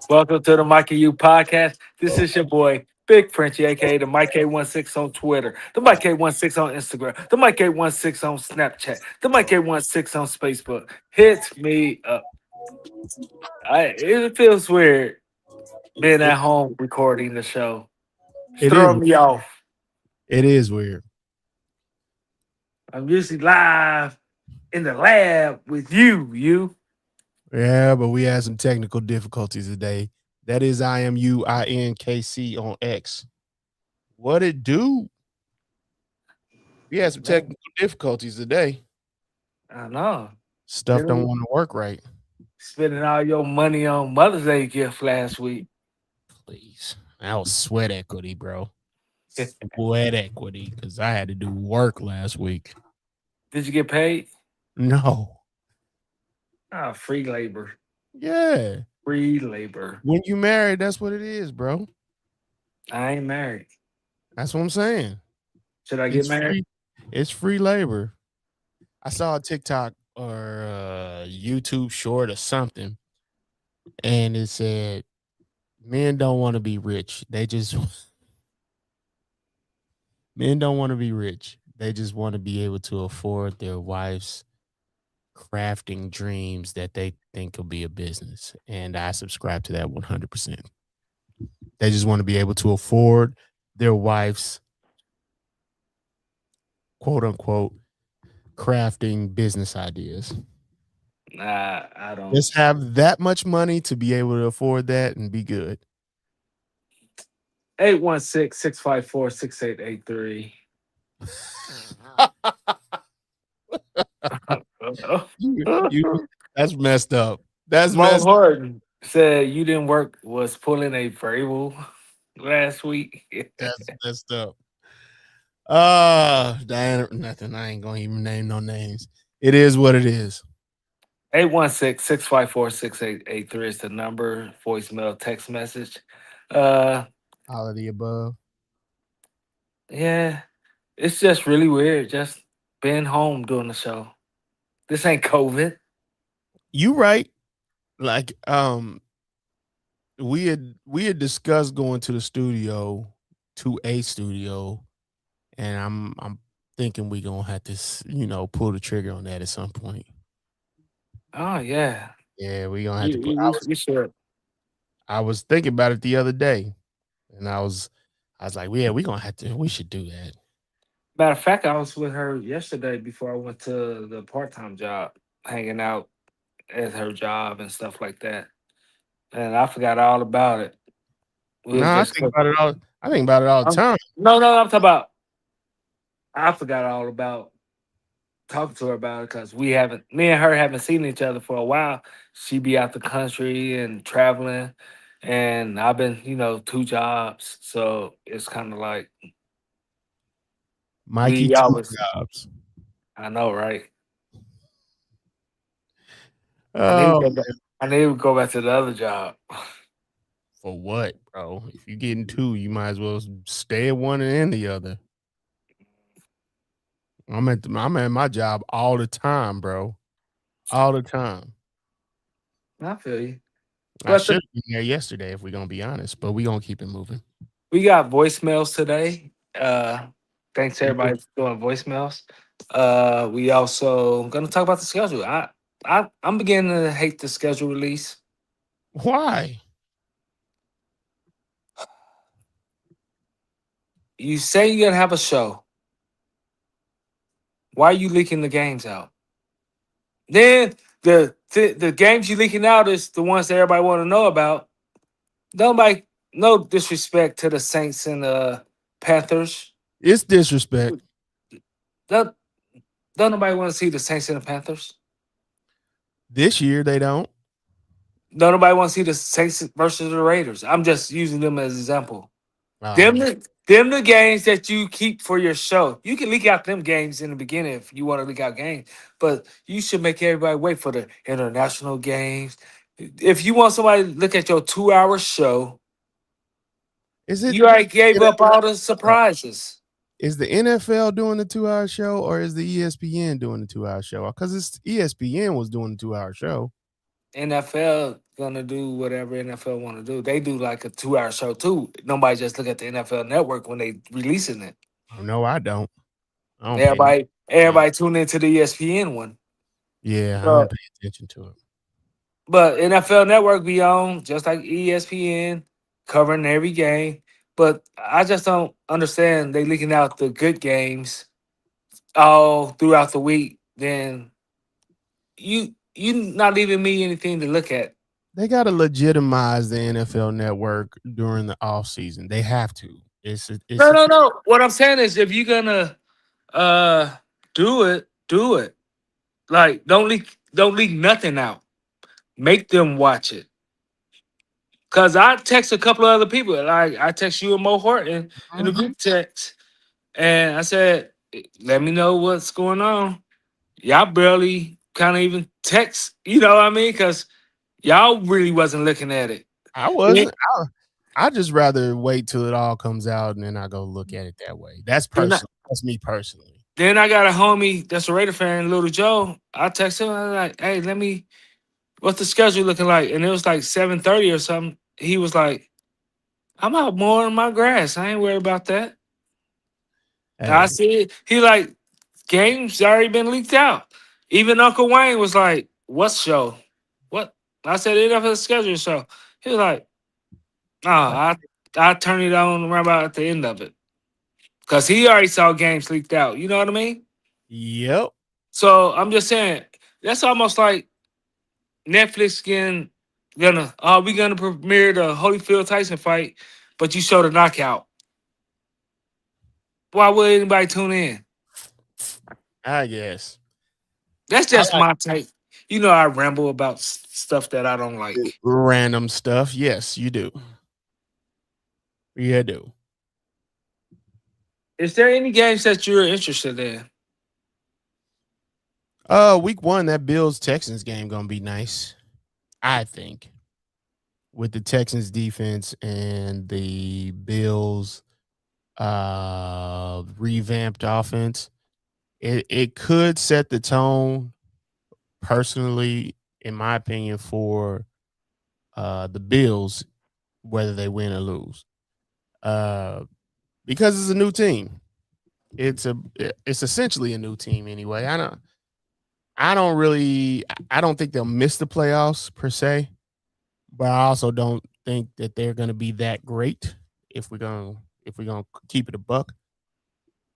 Welcome to the Mike and You podcast. This is your boy, Big Frenchie, aka the Mike A16 on Twitter, the Mike A16 on Instagram, the Mike A16 on Snapchat, the Mike A16 on Facebook. Hit me up. It feels weird being It, at home recording the show. It's it is. throwing me off. It is weird. I'm usually live in the lab with you. Yeah, but we had some technical difficulties today. That is IMUINKC on X. What it do? We had some Man, technical difficulties today. I know. Stuff don't want to work right. Spending all your money on Mother's Day gift last week. Please. That was sweat equity, bro. Sweat equity. Because I had to do work last week. Did you get paid? No. Free labor. Yeah. Free labor. When you married, that's what it is, bro. I ain't married. That's what I'm saying. Should I get It's married? free. It's free labor. I saw a TikTok or YouTube short or something, and it said men don't want to be rich. They just men don't want to be rich. They just want to be able to afford their wives crafting dreams that they think will be a business. And I subscribe to that 100%. They just want to be able to afford their wife's quote unquote crafting business ideas. Nah, I don't. Just have that much money to be able to afford that and be good. 816-654-6883. You that's messed up. That's Mo messed Horton said you didn't work, was pulling a variable last week. that's messed up. Diana, nothing. I ain't gonna even name no names. It is what it is. 816-654-6883 is the number, voicemail, text message. Uh All of the above. yeah, it's just really weird just being home doing the show. This ain't COVID. You right. Like we had discussed going to the studio, to a studio, and I'm thinking we gonna have to pull the trigger on that at some point. Oh yeah. Yeah, we gonna have You, to put. you, we, we should. I was thinking about it the other day, and I was like, yeah, we should do that. Matter of fact, I was with her yesterday before I went to the part time job, hanging out at her job and stuff like that. And I forgot all about it. We No, was I just think about it all. I think about it all the I'm, time. no, I'm talking about. I forgot all about talking to her about it because me and her haven't seen each other for a while. She be out the country and traveling, and I've been, two jobs, so it's kind of like Mikey we two always. jobs. I know, right? I need to Oh, go back. I need to go back to the other job. for what, bro? If you're getting two, you might as well stay at one and the other. I'm at my job all the time, bro. All the time. I feel you. I But should have been there yesterday if we're gonna be honest, but we gonna keep it moving. we got voicemails today. Thanks to Mhm. everybody for doing voicemails. We also gonna talk about the schedule. I'm beginning to hate the schedule release. Why? You say you're gonna have a show. Why are you leaking the games out? Then the games you leaking out is the ones that everybody want to know about. Nobody, no disrespect to the Saints and the Panthers. It's disrespect. Don't, don't nobody want to see the Saints and the Panthers. This year they don't. Don't nobody want to see the Saints versus the Raiders. I'm just using them as an example. Them Oh, them the games that you keep for your show. You can leak out them games in the beginning if you want to leak out games, but you should make everybody wait for the international games. If you want somebody to look at your 2 hour show, is it? you already gave up all the surprises. Is the NFL doing the 2 hour show or is the ESPN doing the 2 hour show? Because it's ESPN was doing the 2 hour show. NFL gonna do whatever NFL want to do. They do like a 2 hour show too. Nobody just look at the NFL Network when they releasing it. Oh, no, I don't. I don't pay no Everybody attention. tune into the ESPN one. Yeah, I don't But pay attention to it. NFL Network be on just like ESPN, covering every game. But I just don't understand they leaking out the good games all throughout the week. Then you not leaving me anything to look at. They got to legitimize the NFL Network during the off season. They have to. It's No, a no, no. What I'm saying is, if you're gonna uh do it, do it. Like don't leak nothing out. Make them watch it. Cause I text a couple of other people. Like I text you and Mo Horton in the Mhm. group text, and I said, "Let me know what's going on." Y'all barely kind of even text. You know what I mean? Cause y'all really wasn't looking at it. I Yeah. wasn't. I just rather wait till it all comes out and then I go look at it that way. That's Then I, personal. That's me personally. then I got a homie that's a Raider fan, Little Joe. I text him. I was like, "Hey, let me. What's the schedule looking like?" And it was like 7:30 or something. He was like, "I'm out mowing my grass. I ain't worried about that." I Hey, see it. He like games already been leaked out. Even Uncle Wayne was like, "What show? What?" I said, "NFL schedule show." He was like, "Oh, I turn it on right about at the end of it because he already saw games leaked out." You know what I mean? yep. So I'm just saying that's almost like Netflix gonna we gonna premiere the Holyfield Tyson fight, but you show the knockout. Why would anybody tune in? I guess. That's I just like my take. You know, I ramble about stuff that I don't like. random stuff. Yes, you do. You do. Is there any games that you're interested in? Week one, that Bills Texans game gonna be nice. I think with the Texans defense and the Bills revamped offense, it could set the tone personally, in my opinion, for the Bills, whether they win or lose. Uh because it's a new team. It's essentially a new team anyway. I don't think they'll miss the playoffs per se, but I also don't think that they're going to be that great if we're going to keep it a buck.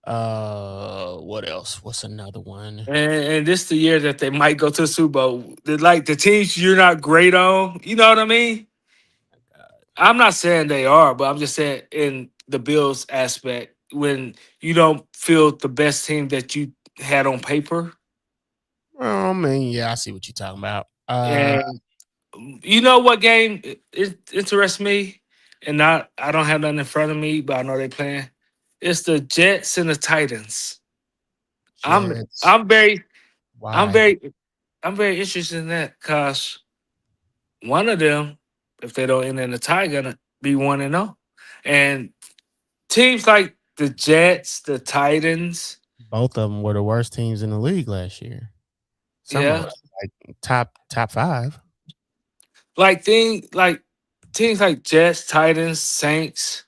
What else? What's another one? And this the year that they might go to the Super Bowl. Like the teams you're not great on. You know what I mean? I'm not saying they are, but I'm just saying in the Bills aspect, when you don't feel the best team that you had on paper, I mean, yeah, I see what you're talking about. and you know what game it interests me, and not I don't have nothing in front of me, but I know they playing. It's the Jets and the Titans. I'm Jets. I'm very I'm Why? very I'm very interested in that because one of them, if they don't end in a tie, gonna be 1-0. And teams like the Jets, the Titans, Both of them were the worst teams in the league last year. Some of yeah, them, like top five. like teams like Jets, Titans, Saints,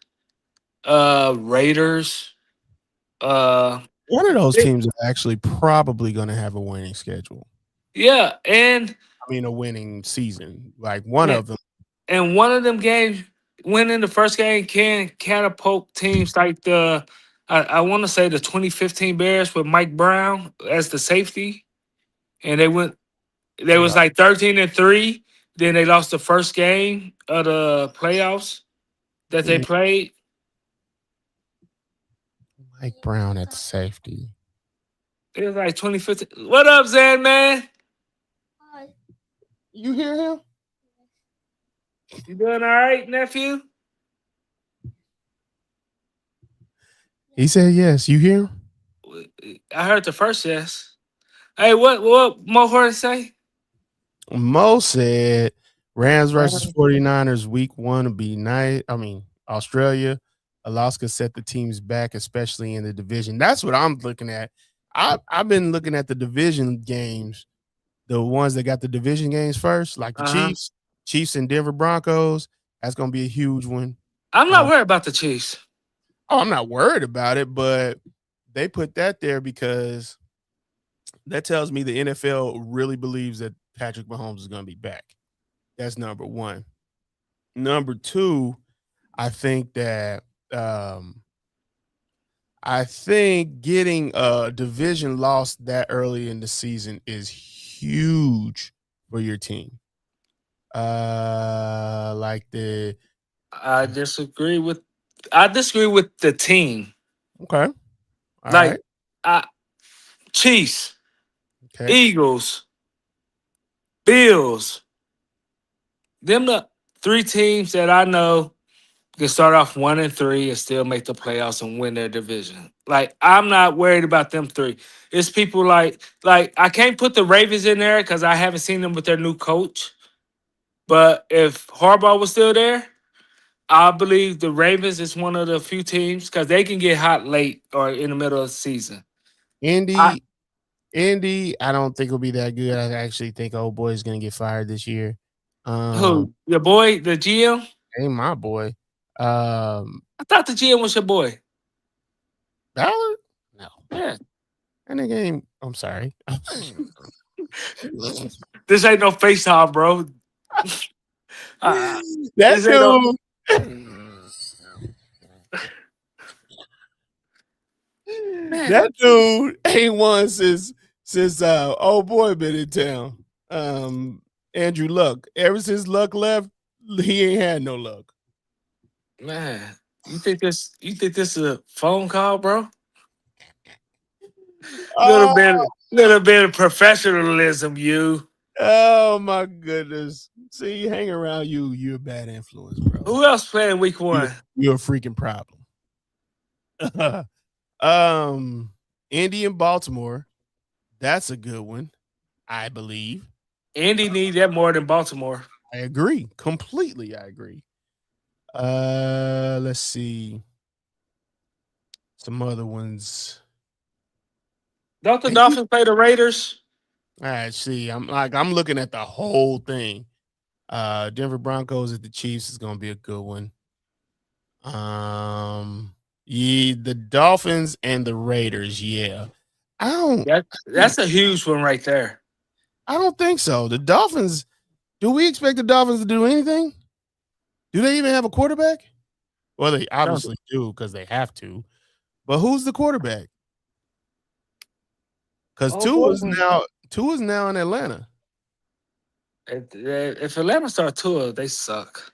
Raiders, uh, One of those it- teams are actually probably going to have a winning schedule. yeah, I mean, a winning season. Like one and of them. and one of them games, winning the first game can catapult teams like I want to say the 2015 Bears with Mike Brown as the safety, and they was Yeah, like 13-3. Then they lost the first game of the playoffs that they mm, played. Mike Brown at safety. It was like 2015. What up, Zan man? Hi. You hear him? You doing all right, nephew? He said yes. You hear him? I heard the first yes. Hey, what Mo Horton say? Mo said Rams versus Uh, 49ers week one would be nice. I mean, Australia. Alaska set the teams back, especially in the division. That's what I'm looking at. I've been looking at the division games the ones that got the division games first, like the Uh huh. Chiefs and Denver Broncos. That's gonna be a huge one. I'm not Uh, worried about the Chiefs. oh, I'm not worried about it, but they put that there because that tells me the NFL really believes that Patrick Mahomes is gonna be back. That's number one. Number two, I think that um, I think getting a division loss that early in the season is huge for your team. Like the I disagree with. I disagree with the team. okay, all right, Like, I Chiefs, okay. Eagles, Bills. Them the three teams that I know can start off 1-3 and still make the playoffs and win their division. Like, I'm not worried about them three. It's people like I can't put the Ravens in there because I haven't seen them with their new coach. But if Harbaugh was still there, I believe the Ravens is one of the few teams because they can get hot late or in the middle of the season. I Indy, Indy, I don't think will be that good. I actually think old boy is gonna get fired this year. who your boy, the GM? Ain't my boy. Um, I thought the GM was your boy. Ballard? No, Yeah. that nigga ain't. I'm sorry. This ain't no FaceTime, bro. Uh, that this ain't no dude. man. That dude ain't won since old boy been in town. Andrew Luck. Ever since Luck left, he ain't had no luck. Man, you think this is a phone call, bro? Oh, Little bit of professionalism, you. oh my goodness. See, hang around you, you're a bad influence, bro. Who else playing week You're, one? you're a freaking problem. um, Indy and Baltimore. That's a good one, I believe. Indy need that more than Baltimore. I agree. Completely, I agree. Let's see. Some other ones. Don't the Maybe. Dolphins play the Raiders? All right, see. I'm looking at the whole thing. Denver Broncos at the Chiefs is gonna be a good one. Yeah, the Dolphins and the Raiders, yeah. I don't That's a huge one right there. I don't think so. The Dolphins, do we expect the Dolphins to do anything? Do they even have a quarterback? Well, they No. obviously do because they have to. But who's the quarterback? Because Oh boy. Two is now in Atlanta. If Atlanta start tour, they suck.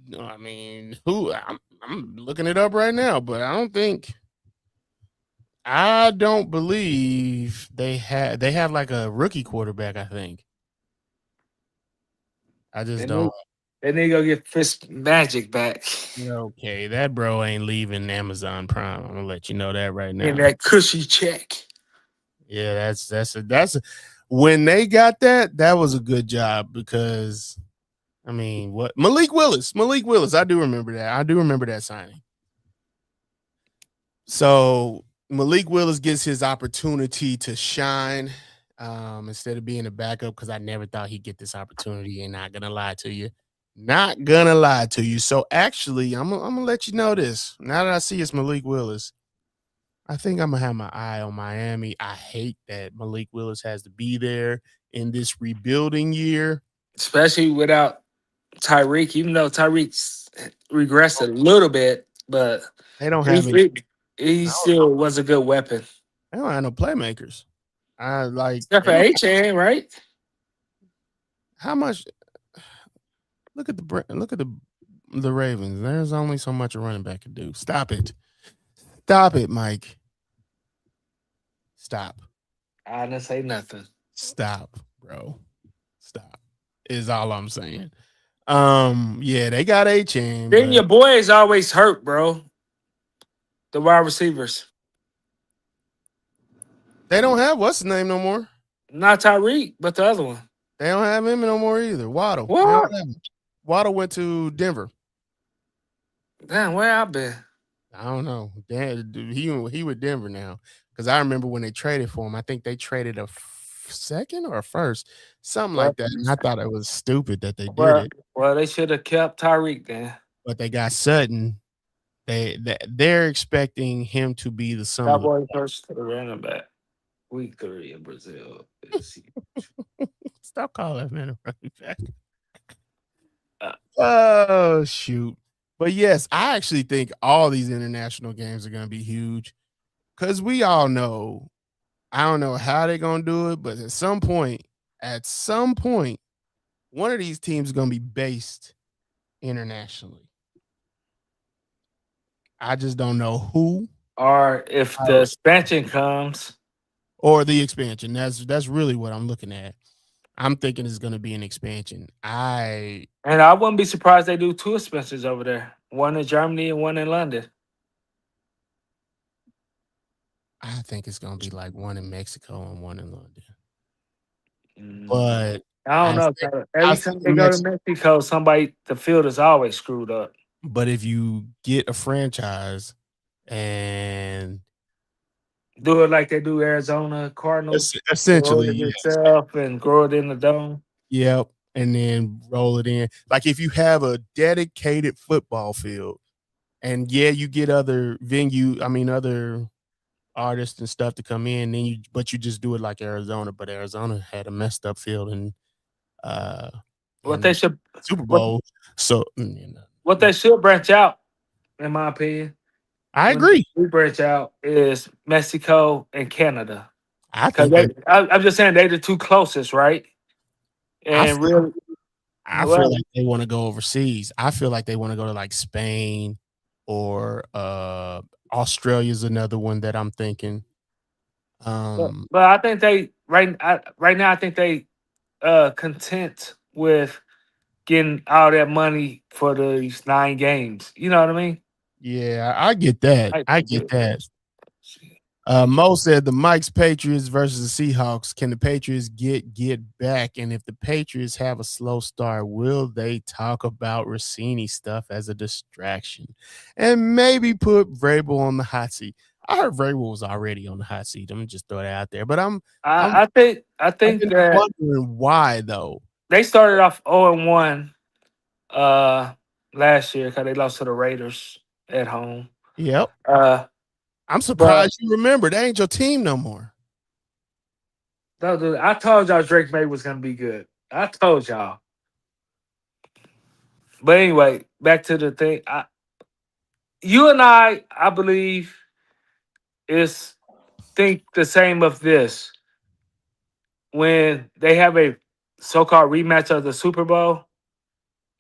No, I mean, I'm looking it up right now, but I don't believe they have like a rookie quarterback, I think. I just They don't. need, they need to go get Fist Magic back Okay, that bro ain't leaving Amazon Prime. I'm gonna let you know that right in now. that cushy check. Yeah, when they got that, that was a good job because I mean, what Malik Willis, I do remember that. I do remember that signing. So Malik Willis gets his opportunity to shine instead of being a backup because I never thought he'd get this opportunity. And not gonna lie to you, not gonna lie to you. So actually, I'm gonna let you know this. Now that I see it's Malik Willis, I think I'm gonna have my eye on Miami. I hate that Malik Willis has to be there in this rebuilding year. Especially without Tyreek, even though Tyreek's regressed a little bit, but They don't he, have any. he, he still was a good weapon. They don't have no playmakers. I like Except they for don't. HN, right? How much? Look at the Ravens. There's only so much a running back can do. Stop it, Mike. Stop, I didn't say nothing. stop, bro. Stop is all I'm saying. Yeah, they got a chain, Then but your boy is always hurt, bro. The wide receivers. they don't have what's his name no more. Not Tyreek, but the other one. They don't have him no more either. Waddle. They don't What? have him. Waddle went to Denver. Damn, where I been? I don't know. He with Denver now because I remember when they traded for him. I think they traded a second or first, something Well, like that. And I thought it was stupid that they did well, it, they should have kept Tyreek then. but they got Sutton. They're expecting him to be the sum of the Cowboys first to the running back. Week 3 in Brazil is huge. stop calling that man a running back. Uh, Oh shoot. But yes, I actually think all these international games are gonna be huge because we all know I don't know how they're gonna do it, but at some point, one of these teams is gonna be based internationally. I just don't know who or if the expansion comes, or the expansion. That's really what I'm looking at. I'm thinking it's gonna be an expansion. and I wouldn't be surprised they do 2 expansions over there. One in Germany and one in London. I think it's gonna be like one in Mexico and one in London. Mm, But I don't I know. say 'Cause I every say time they go to Mexico. Mexico, the field is always screwed up. But if you get a franchise and Do it like they do Arizona Cardinals, grow essentially, it yes. itself and grow it in the dome. Yep, and then roll it in. Like, if you have a dedicated football field and, yeah, you get other artists and stuff to come in, then you just do it like Arizona, but Arizona had a messed up field uh, What they in should Super what Bowl, so, what they should branch out, in my opinion, I when agree. we branch out is Mexico and Canada. I Cause think they I'm just saying they the 2 closest, right? I And feel really, I feel well, like they wanna go overseas. I feel like they wanna go to, like, Spain or, Australia's another one that I'm thinking. Um, but I think they right now I think they content with getting all that money for these 9 games. You know what I mean? yeah, I get that. Like, I get that. Mo said the Mike's Patriots versus the Seahawks. Can the Patriots get back? And if the Patriots have a slow start, will they talk about Rossini stuff as a distraction and maybe put Vrabel on the hot seat? I heard Vrabel was already on the hot seat. I'm just throw that out there, but I'm I I've think been that wondering why though. they started off 0-1 uh last year because they lost to the Raiders at home. Yep, Uh, I'm but surprised you remember. That ain't your team no more. no, dude, I told y'all Drake May was gonna be good. I told y'all. But anyway, back to the thing. You and I believe, is think the same of this. When they have a so-called rematch of the Super Bowl,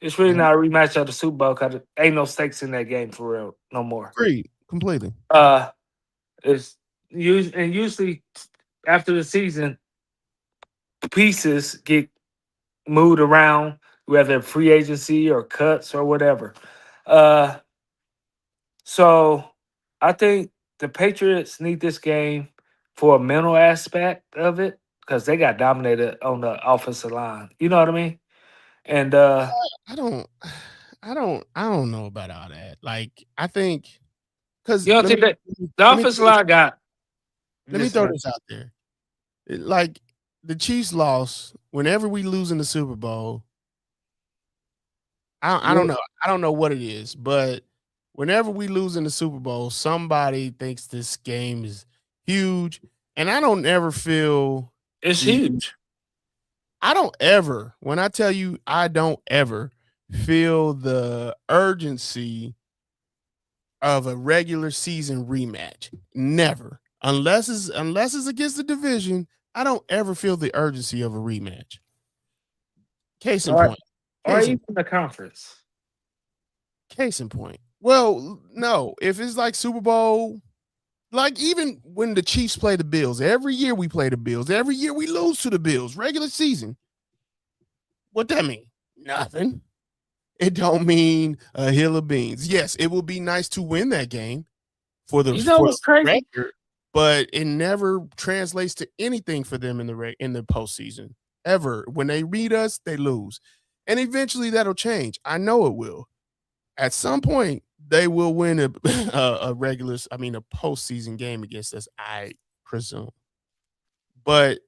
it's really Yeah, not a rematch of the Super Bowl because ain't no stakes in that game for real no more. agreed completely. Uh, it's usually after the season, pieces get moved around, whether free agency or cuts or whatever. Uh, so I think the Patriots need this game for a mental aspect of it because they got dominated on the offensive line. You know what I mean? And I don't, I don't know about all that. Like, I think because you don't think that the let me offensive line got let me this? throw this out there. Like, the Chiefs lost. Whenever we lose in the Super Bowl, I don't know. I don't know what it is, but whenever we lose in the Super Bowl, somebody thinks this game is huge, and I don't ever feel It's the huge. I don't ever, when I tell you I don't ever feel the urgency of a regular season rematch. Never. Unless it's against the division, I don't ever feel the urgency of a rematch. Case in Or point. or Case in even the conference. case in point. Well, no, if it's like Super Bowl, like even when the Chiefs play the Bills, every year we play the Bills, every year we lose to the Bills, regular season. What that mean? Nothing. It don't mean a hill of beans. Yes, it would be nice to win that game for the You know for the what's crazy? record, but it never translates to anything for them in in the postseason ever. When they beat us, they lose, and eventually that'll change. I know it will. At some point, they will win a postseason game against us. I presume, but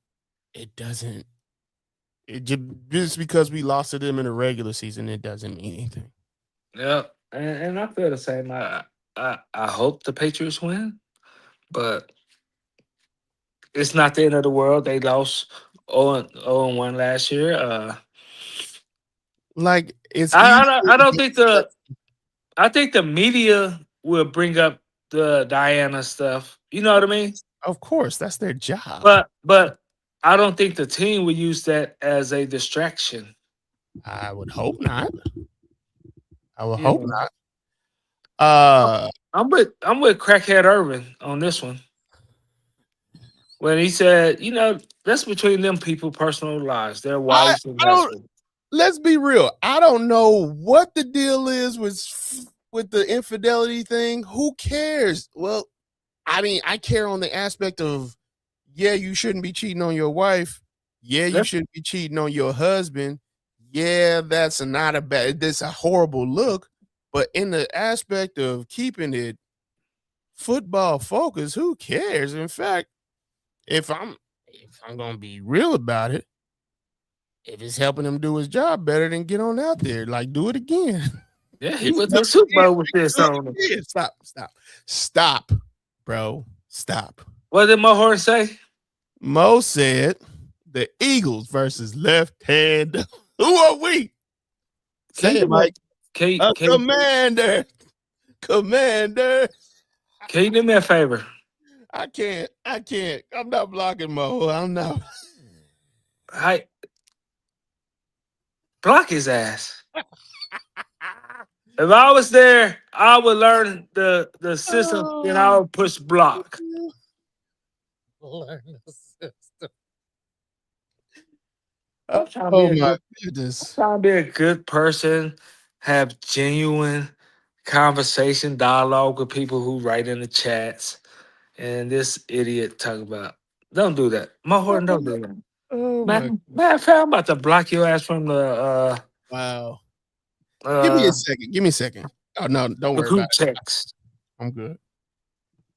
it doesn't. Just because we lost to them in the regular season, it doesn't mean anything. Yeah, and I feel the same. I hope the Patriots win, but it's not the end of the world. They lost 0-1 last year. Like it's I, easy. I don't I don't think the I think the media will bring up the Diana stuff. You know what I mean? Of course, that's their job. But I don't think the team will use that as a distraction. I would hope not. I would You hope know, not. I'm Uh, I'm with Crackhead Irvin on this one when he said, that's between them people' personal lives, their I wives and I don't. husbands. Let's be real. I don't know what the deal is with the infidelity thing. Who cares? Well, I mean, I care on the aspect of, yeah, you shouldn't be cheating on your wife. Yeah, you That's shouldn't be cheating on your husband. Yeah, that's not a bad. That's a horrible look. But in the aspect of keeping it football focused, who cares? In fact, if I'm gonna be real about it, if it's helping him do his job better, then get on out there. Like, do it again. yeah, he Do went to it the Super again. Bowl with this Do on him. it again. Stop. Stop. Stop, bro. Stop. What did Mohorn say? Mo said the Eagles versus left hand. Who are we? Can Say you it, do me a Mike. can, A can, commander. Commander. can you do me a favor? I can't. I can't. I'm not blocking Mo. I'm not. I block his ass. If I was there, I would learn the system and I Oh, would push block. learn the system. I'm trying to be Oh a my good goodness. trying to be a good person, have genuine conversation, dialogue with people who write in the chats. And this idiot talk about don't do that. My horn, don't do that. Oh my. Man, I'm about to block your ass from Wow. Give me a uh second. Give me a second. Oh no, don't the worry about group it. text. I'm good.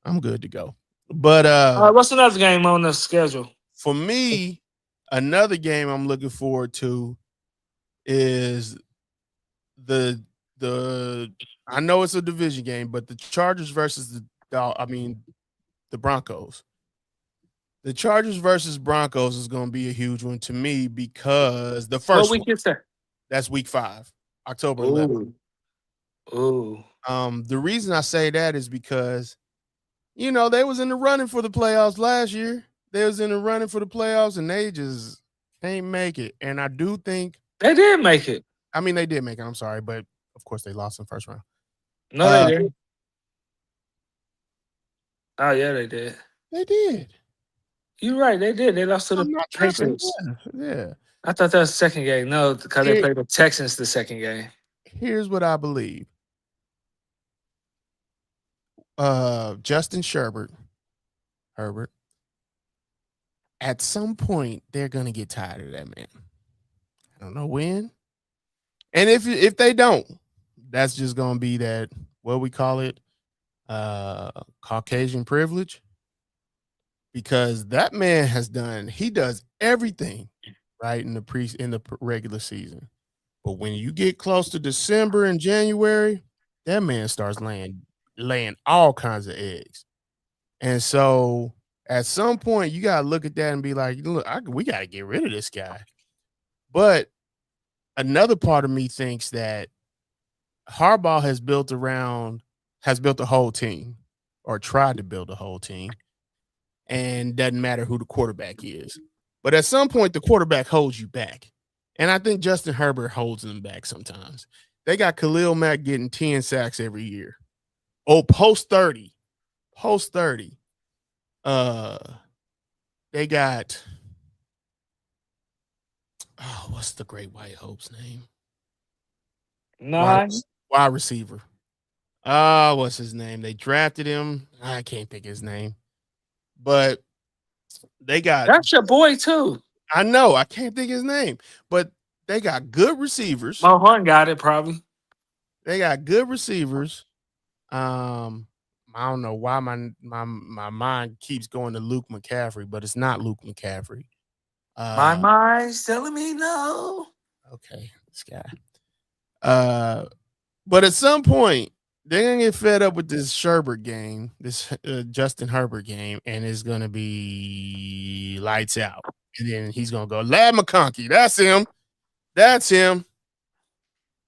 I'm good to go. But All right, what's another game on the schedule? for me, another game I'm looking forward to is the the I know it's a division game, but the Chargers versus the Broncos. The Chargers versus Broncos is going to be a huge one to me because the What first one, week is that? that's week 5, October 11th. Ooh, ooh. The reason I say that is because they was in the running for the playoffs last year. They was in the running for the playoffs and they just can't make it. And I do think, They did make it. I mean, they did make it. I'm sorry, but of course they lost in the first round. No, they Uh, did. Oh yeah, they did. they did. You're right. They did. They lost to the I'm not tripping. Patriots. Yeah, yeah. I thought that was the second game. No, because they Here, played the Texans the second game. here's what I believe. Justin Herbert. At some point, they're gonna get tired of that man. I don't know when. And if they don't, that's just gonna be that, what we call it, Caucasian privilege, because that man he does everything right in the regular season. But when you get close to December and January, that man starts laying all kinds of eggs. And so at some point you gotta look at that and be like, look, we gotta get rid of this guy. But another part of me thinks that Harbaugh has built a whole team, or tried to build a whole team, and doesn't matter who the quarterback is. But at some point, the quarterback holds you back. And I think Justin Herbert holds them back sometimes. They got Khalil Mack getting 10 sacks every year. Oh, post 30. Post 30. Uh they got, what's the great white hope's name? Wide, No, wide receiver. What's his name? They drafted him. I can't think his name. But they got, that's your boy too. I know, I can't think his name, but they got good receivers. My horn got it probably. They got good receivers. Um, I don't know why my mind keeps going to Luke McCaffrey, but it's not Luke McCaffrey. My Uh, mind's telling me no. okay, this guy. Uh, but at some point, they're gonna get fed up with this Sherbert game, this Justin Herbert game, and it's gonna be lights out. And then he's gonna go, Lad McConkey. That's him. That's him.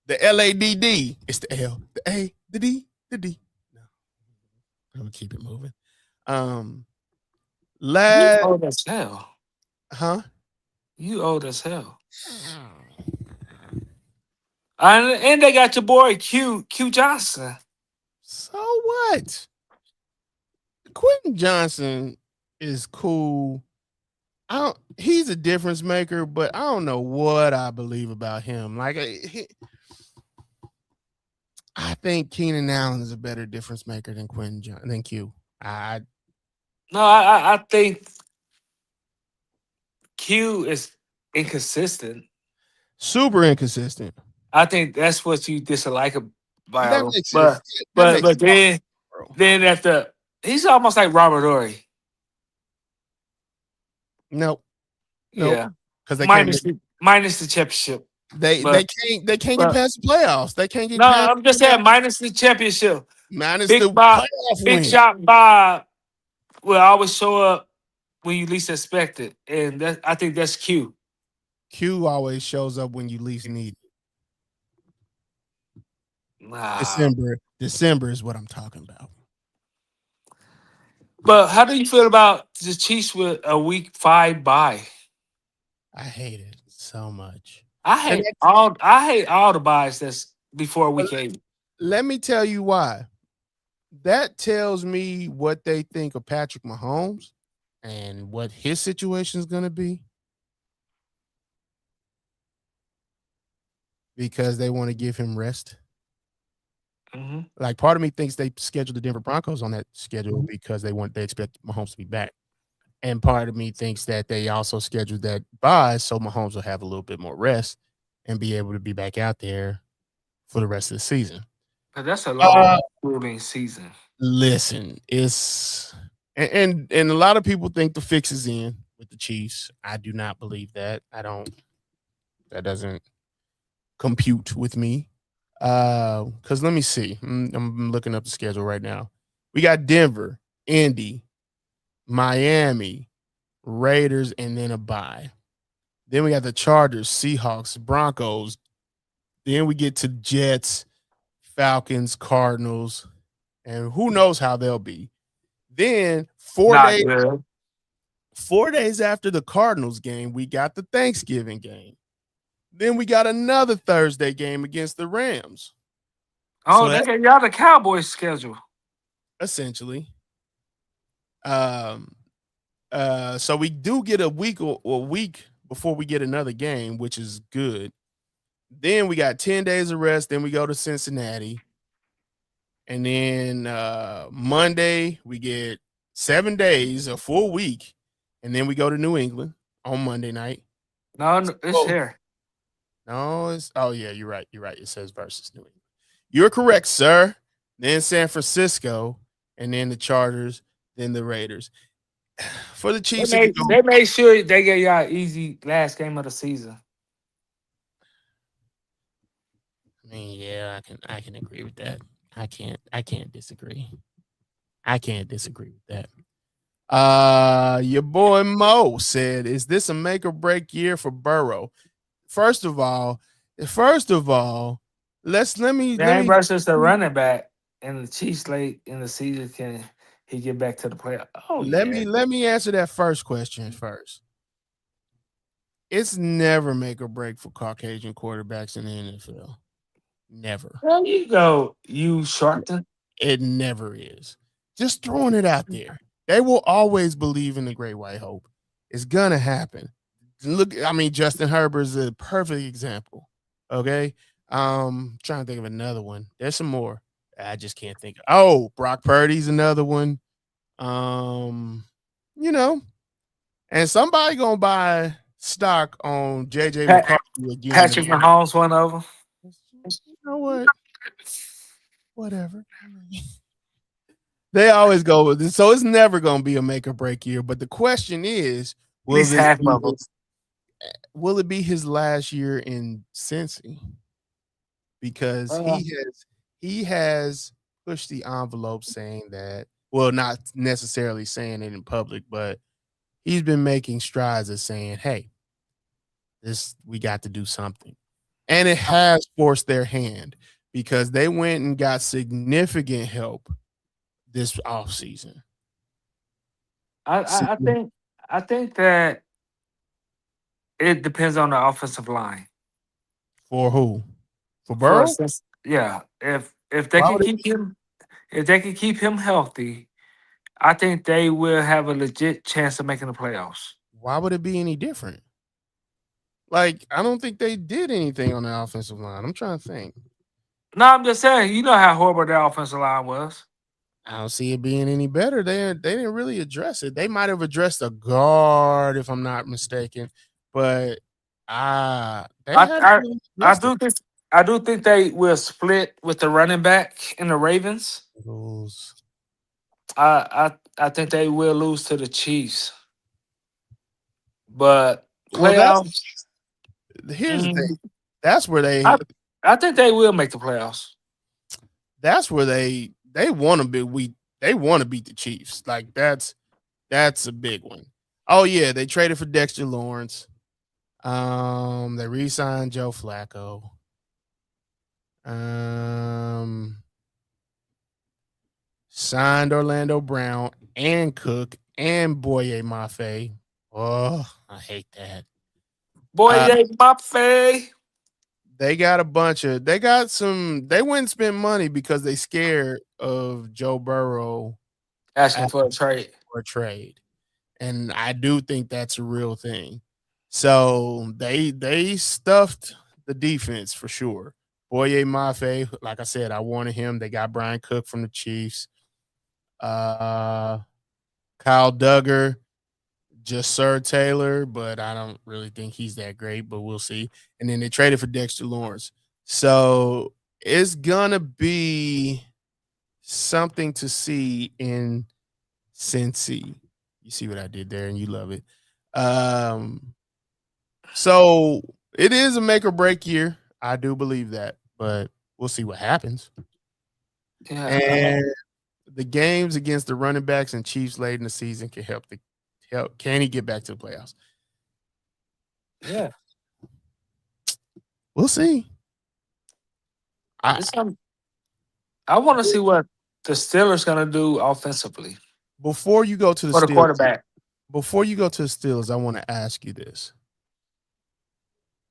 The LADD. It's the L, the A, the D, the D. No, I'm gonna keep it moving. Um, You Lad, old as hell. huh? You old as hell. And they got your boy Q Johnson. So what? Quentin Johnson is cool. I don't. He's a difference maker, but I don't know what I believe about him. Like, I think Keenan Allen is a better difference maker than than Q. I No, I think Q is inconsistent. super inconsistent. I think that's what you dislike That about him. makes sense. That But makes but then sense, bro. then after he's almost like Robert Ory. Nope, nope. Yeah. Because they can't. Minus the championship. They But can't get but past the playoffs. They can't get no, past I'm just the playoffs. saying minus the championship. Minus Big the Bob, playoff Big win. Shot Bob will always show up when you least expect it, and that I think that's Q. Q always shows up when you least need it. Nah. December is what I'm talking about. But how do you feel about the Chiefs with a week 5 bye? I hate it so much. I And hate all the buys that's before but week 8. let me tell you why. That tells me what they think of Patrick Mahomes and what his situation is going to be because they want to give him rest. Hmm. Like part of me thinks they scheduled the Denver Broncos on that schedule because they expect Mahomes to be back. And part of me thinks that they also scheduled that bye so Mahomes will have a little bit more rest and be able to be back out there for the rest of the season. But that's a Uh, long grueling season. listen, it's and a lot of people think the fix is in with the Chiefs. I do not believe that. I don't. That doesn't compute with me. Because let me see. I'm looking up the schedule right now. We got Denver, Indy, Miami, Raiders, and then a bye. Then we got the Chargers, Seahawks, Broncos. Then we get to Jets, Falcons, Cardinals, and who knows how they'll be. Then Not good. 4 days after the Cardinals game, we got the Thanksgiving game. Then we got another Thursday game against the Rams. Oh, So they that got y'all the Cowboys schedule. essentially, um, so we do get a week before we get another game, which is good. Then we got 10 days of rest. Then we go to Cincinnati. And then Monday, we get 7 days, a full week. And then we go to New England on Monday night. No, no, it's Oh, here. no, oh yeah, you're right. You're right. It says versus New England. You're correct, sir. Then San Francisco, and then the Chargers, then the Raiders. For the They Chiefs, it could made go. they made sure they gave y'all easy last game of the season. I mean, yeah, I can agree with that. I can't disagree. I can't disagree with that. Your boy Mo said, "Is this a make or break year for Burrow?" First of all, first of all, let me let Game me versus the running back and the Chiefs late in the season, can he get back to the playoff? Oh let yeah. me let me answer that first question first. It's never make or break for Caucasian quarterbacks in the NFL. Never. There you go, you Sharpton. It never is. Just throwing it out there. They will always believe in the great white hope. It's gonna happen. Look, I mean, Justin Herbert is a perfect example. Okay. Trying to think of another one. There's some more. I just can't think. Oh, Brock Purdy's another one. Um, you know, and somebody gonna buy stock on JJ Pat, McCarthy again. Patrick Mahomes, one of them. You know what? Whatever. I mean, they always go with this. So it's never going to be a make or break year. But the question is, At will least this half be of them. will it be his last year in Cincy? Because Uh, he has pushed the envelope saying that, well, not necessarily saying it in public, but he's been making strides of saying, "Hey, this we got to do something." And it has forced their hand because they went and got significant help this offseason. I, I I Signi think I think that it depends on the offensive line. For who? For For Burrow? instance, yeah, if they Why can would it keep him if they can keep him healthy, I think they will have a legit chance of making the playoffs. why would it be any different? Like, I don't think they did anything on the offensive line. I'm trying to think. No, I'm just saying, you know how horrible their offensive line was. I don't see it being any better. They didn't really address it. They might have addressed a guard, if I'm not mistaken, but they I hadn't I really I addressed it. do think I do think they will split with the running back in the Ravens. Rules. I think they will lose to the Chiefs, but Well, that's playoffs. here's the thing. mm, That's where I they I think they will make the playoffs. that's where they want to be we they want to beat the Chiefs. Like that's a big one. Oh yeah, they traded for Dexter Lawrence. They re-signed Joe Flacco. Um, Signed Orlando Brown and Cook and Boye Mafe. Oh, I hate that. Boy, Uh, they Mafe they got some, they wouldn't spend money because they scared of Joe Burrow asking asking for a trade. for a trade. And I do think that's a real thing. So they stuffed the defense for sure. Boye Mafe, like I said, I wanted him. They got Brian Cook from the Chiefs. Uh Kyle Duggar, just Sir Taylor, but I don't really think he's that great, but we'll see. And then they traded for Dexter Lawrence. So it's gonna be something to see in Cincy. You see what I did there, and you love it. Um, so it is a make or break year. I do believe that, but we'll see what happens. Yeah, And the games against the running backs and Chiefs late in the season can help. Can he get back to the playoffs? yeah. We'll see. I It's I want to see what the Steelers gonna do offensively before you go to the for the Steelers, quarterback. before you go to the Steelers, I want to ask you this: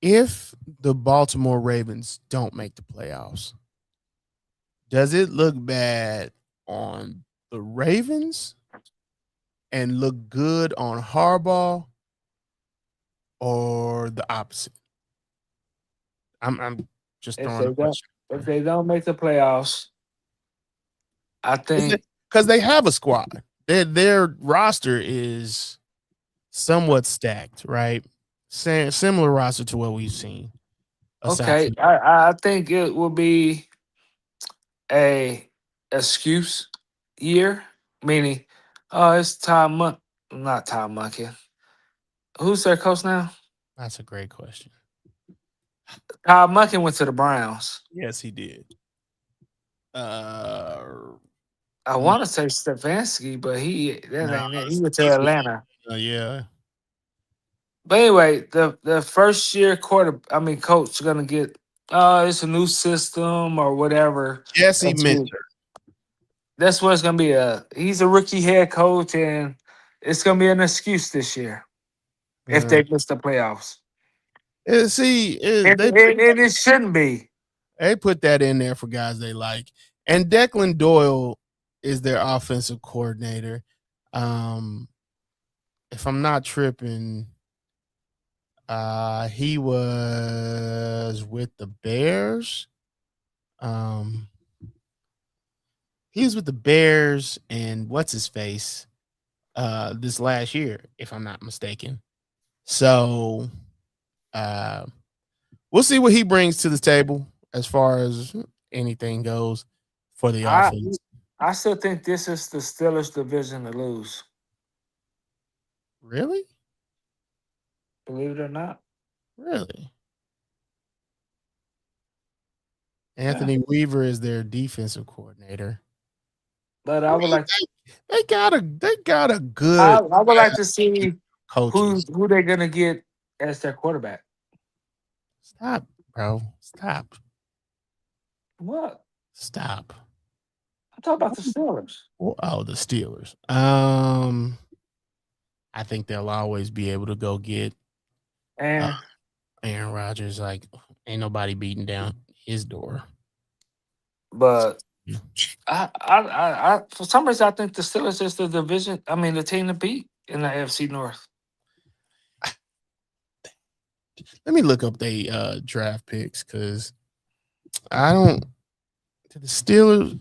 if the Baltimore Ravens don't make the playoffs, does it look bad on the Ravens and look good on Harbaugh, or the opposite? I'm just If throwing a they don't, question out if there. they don't make the playoffs, I think Because they have a squad. Their roster is somewhat stacked, right? Similar roster to what we've seen. Aside okay. from I think it will be a excuse year, meaning, oh, it's not Tom Monkey. Who's their coach now? that's a great question. Tom Monkey went to the Browns. Yes, he did. Uh, I no, want to say Stefanski, but that no, ain't it. He went to he's with Atlanta. yeah. But anyway, the first year coach gonna get it's a new system or whatever. Jesse That's what Minter. that's what it's gonna be. He's a rookie head coach, and it's gonna be an excuse this year if Uh, they miss the playoffs. see, And, and, and it shouldn't be. they put that in there for guys they like, and Declan Doyle is their offensive coordinator. Um, if I'm not tripping, he was with the Bears. Um, he was with the Bears and what's his face this last year, if I'm not mistaken. So uh, we'll see what he brings to the table as far as anything goes for the I offense. I still think this is the Steelers division to lose. Really? Believe it or not. Really? Yeah. Anthony Weaver is their defensive coordinator. But I I would mean, like they got a good I would like to see coaches. who they're gonna get as their quarterback. Stop, bro. Stop. What? Stop. I'm talking about the Steelers. Oh, the Steelers. I think they'll always be able to go get uh, And Aaron Rodgers. Like, ain't nobody beating down his door. but Yeah. for some reason I think the Steelers is the division. I mean the team to beat in the AFC North. Let me look up they draft picks because I don't. To the Steelers,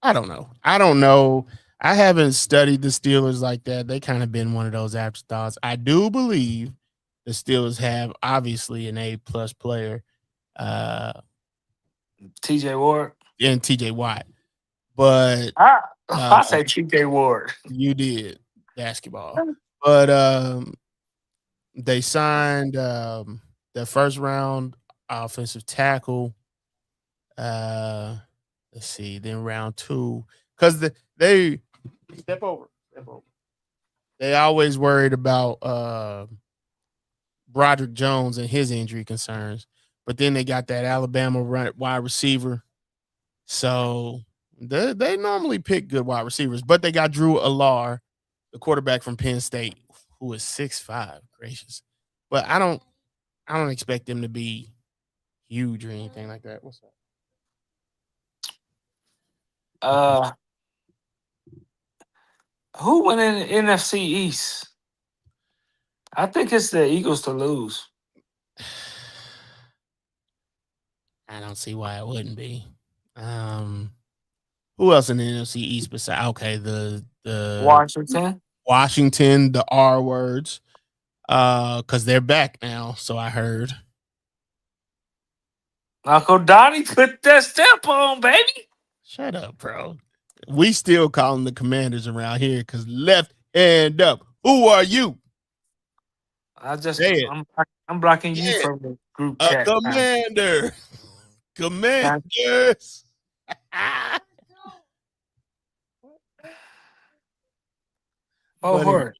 I don't know. I don't know. I haven't studied the Steelers like that. They kind of been one of those afterthoughts. I do believe the Steelers have obviously an A+ player, uh, TJ Ward. in TJ Watt, but I uh, I say TJ Ward. you did basketball. But they signed their first round offensive tackle. Uh, let's see, then round two because they step over, step over. They always worried about Broderick Jones and his injury concerns, but then they got that Alabama wide receiver. So they normally pick good wide receivers, but they got Drew Alar, the quarterback from Penn State, who is 6'5". Gracious, but I don't expect them to be huge or anything like that. What's up? Uh, who went in the NFC East? I think it's the Eagles to lose. I don't see why it wouldn't be. Um, who else in the NFC East besides the Washington. Washington, the R words, because they're back now. So I heard. Uncle Donnie put that stamp on, baby. Shut up, bro. We still calling the Commanders around here because left hand up. Who are you? Say it. I'm blocking you Yeah, from the group a chat. commander. Huh? Commanders. Oh, Funny horror.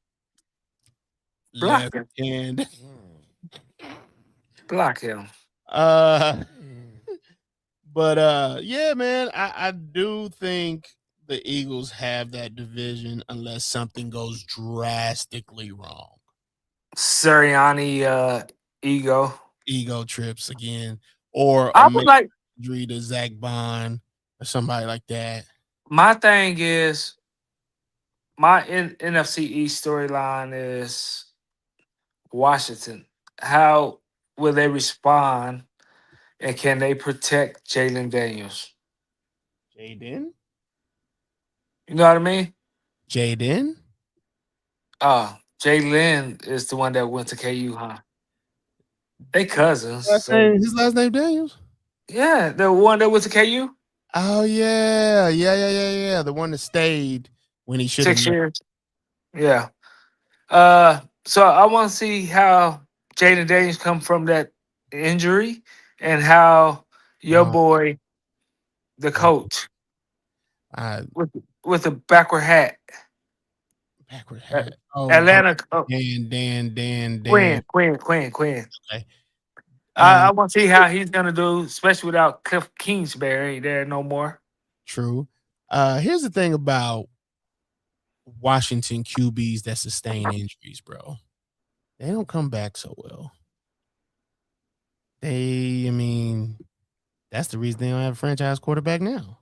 Block left him. hand. Block him. Uh, but yeah, man, I do think the Eagles have that division unless something goes drastically wrong. Sirianni ego. Ego trips again, or a I would major like injury to Zach Bond or somebody like that. my thing is my NFC East storyline is Washington. How will they respond and can they protect Jalen Daniels? Jaden, You know what I mean? Jaden. Jalen is the one that went to KU, huh? They cousins, so His last name Daniels. yeah, the one that went to KU Oh yeah, yeah, yeah, yeah, yeah. The one that stayed when he should have 6 years. Yeah. So I want to see how Jaden Daniels come from that injury and how your left. boy, the Yeah. coach, I with the backward hat, backward uh, hat. Oh, Atlanta, Dan. Quinn. Okay. I want to see how he's gonna do, especially without Cliff Kingsbury there no more. True. Here's the thing about Washington QBs that sustain injuries, bro. They don't come back so well. I mean, that's the reason they don't have a franchise quarterback now.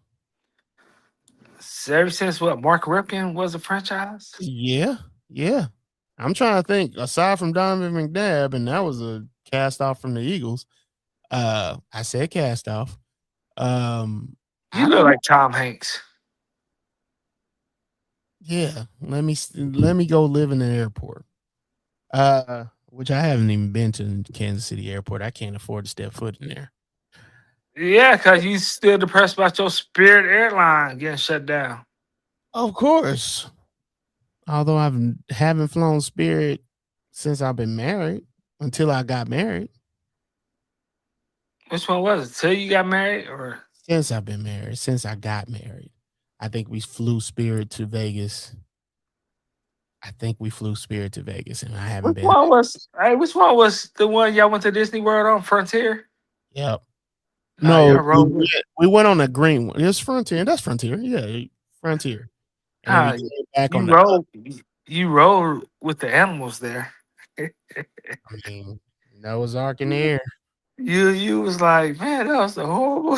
So ever since what Mark Ripken was a franchise, Yeah, yeah. I'm trying to think. Aside from Donovan McNabb, and that was a cast off from the Eagles. I said cast off. you I look don't know. like Tom Hanks. Yeah, let me go live in an airport. Which I haven't even been to Kansas City Airport. I can't afford to step foot in there. Yeah, because you still depressed about your Spirit airline getting shut down. Of course. Although haven't flown Spirit since I've been married. until I got married. Which one was it? Till you got married, or Since I've been married, since I got married, I think we flew Spirit to Vegas. I think we flew Spirit to Vegas, and I haven't which been. one was? Hey, which one was the one y'all went to Disney World on Frontier? Yep. Y'all No, rode with. we went on a green one. It's Frontier. That's Frontier. Yeah, Frontier. And then we Uh, came back on you the. rode. You rode with the animals there. I mean, Noah's Ark in the air. You was like, man, that was the horrible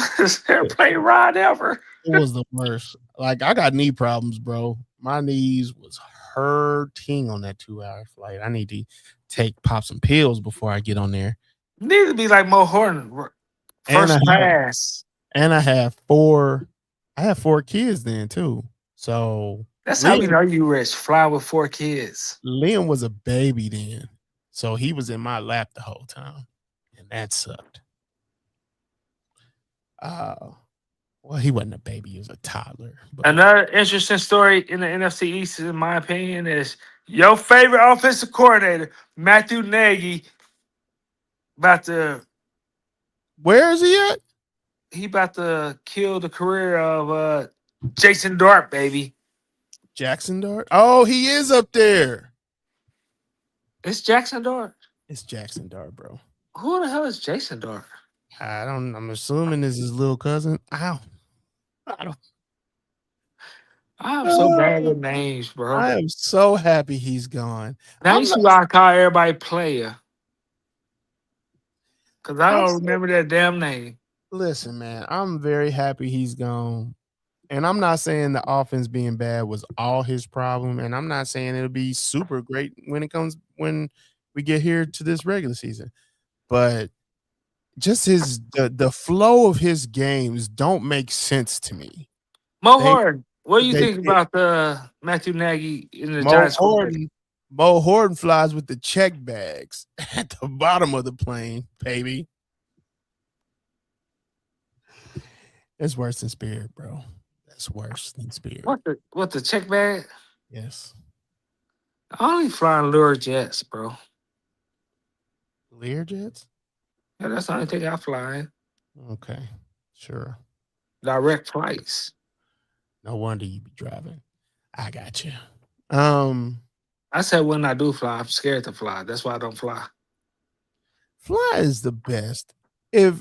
airplane ride ever. It was the worst. Like I got knee problems, bro. My knees was hurting on that 2 hour flight. I need to take pop some pills before I get on there. Need to be like Mo Horton, And I first have class. and I have four. I have four kids then too. So That's how we Liam know you rich. Fly with 4 kids. Liam was a baby then. So he was in my lap the whole time. And that sucked. Uh well, he wasn't a baby, he was a toddler. But Another interesting story in the NFC East, in my opinion, is your favorite offensive coordinator, Matthew Nagy, about to where is he at? kill the career of Jason Dart, baby. Jackson Dart? Oh, he is up there. It's Jackson Dart. It's Jackson Dart, bro. Who the hell is Jason Dart? I'm assuming this is his little cousin. I don't I'm so bad uh, with names, bro. I am so happy he's gone. Now you I'm not see why I call everybody player. Cause I I'm don't so remember that damn name. listen, man. I'm very happy he's gone. And I'm not saying the offense being bad was all his problem. And I'm not saying it'll be super great when we get here to this regular season. But just the flow of his games don't make sense to me. Mo They Horton, what do you they think about the Matthew Nagy in the Mo Giants quarterback? Horton Mo Horton flies with the check bags at the bottom of the plane, baby. It's worse than Spirit, bro. That's worse than Spirit. What the check bag? Yes. I only flying lure jets, bro. Learjets? Yeah, that's the only thing I fly. Okay. Sure. Direct flights. No wonder you be driving. I got you. Um, I said when I do fly, I'm scared to fly. That's why I don't fly. Fly is the best. If